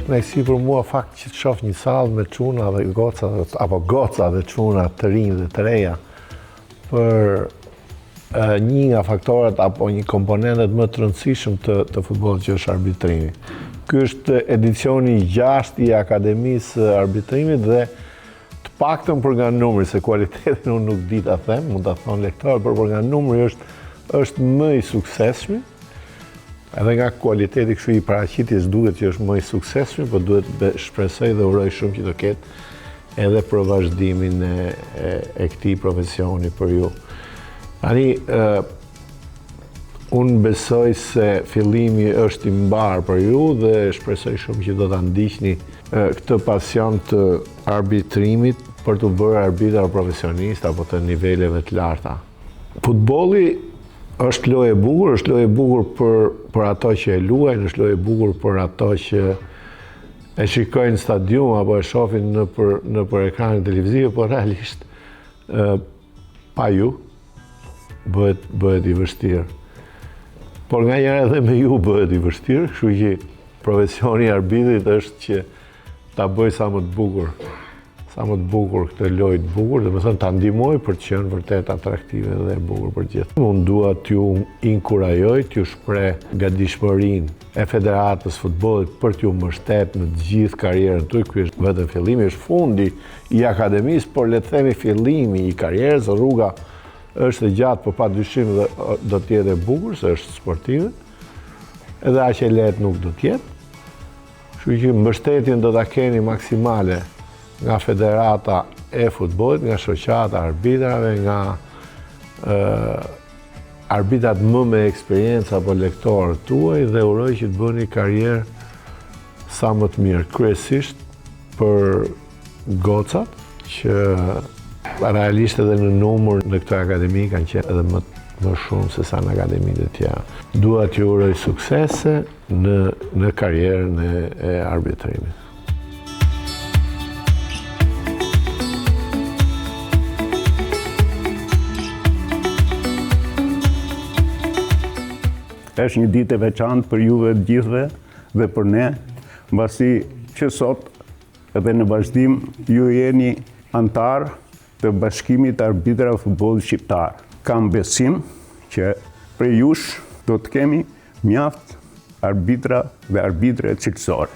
është kënaqësi për mua fakt që të shoh një sallë me çuna dhe goca apo goca dhe çuna të rinj dhe të reja. Për një nga faktorët apo një komponentet më të rëndësishëm të futbollit që është arbitrimi. Ky është edicioni 6 i Akademisë Arbitrimit dhe të paktën për nga numri, se kualitetin unë nuk di ta them, mund ta thon lektor, por për nga numri është më i suksesshëm. Edhe nga kualiteti kështu i paraqitjes duket që është më i suksesshëm, por duhet shpresoj dhe uroj shumë që të ketë edhe për vazhdimin e këtij profesioni për ju. Tani, unë besoj se fillimi është i mbar për ju dhe shpresoj shumë që do ta ndiqni këtë pasion të arbitrimit për të bërë arbitër profesionist apo të niveleve të larta. Futbolli është lojë e bukur për ato që e luajnë, është lojë e bukur për ato që e shikojnë në stadium apo e shohin nëpër ekranin televiziv, por realisht pa ju bëhet i vështirë. Por nganjëherë edhe me ju bëhet i vështirë, kështu që profesioni i arbitrit është që ta bëj sa më të bukur këtë lojë të bukur, domethënë ta ndihmoj për të qenë vërtet atraktive dhe e bukur për gjithë. Unë dua t'ju inkurajoj, t'ju shpreh gatishmërinë e Federatës Futbollit për t'ju mbështetur në të gjithë karrierën tuaj. Ky është vetëm fillimi, është fundi i akademisë, por le të themi fillimi i karrierës. Rruga është e gjatë, por padyshim dhe do të jetë e bukur, se është sportive. Edhe aq e lehtë nuk do të jetë. Kështu që mbështetjen do ta keni maksimale nga Federata e Futbollit, nga shoqata e arbitrave, nga arbitrat më me eksperiencë apo lektorët tuaj dhe uroj që të bëni karrierë sa më të mirë. Kryesisht për gocat që realisht edhe në numër në këtë akademi kanë qenë edhe më shumë se sa në akademitë të tjera. Dua t'ju uroj suksese në karrierën e arbitrimit. Është një ditë e veçantë për juve të gjithëve dhe për ne, mbasi që sot edhe në vazhdim ju jeni antar të Bashkimit të Arbitrave Futbollit Shqiptar. Kam besim që prej jush do të kemi mjaft arbitra dhe arbitre cilësor.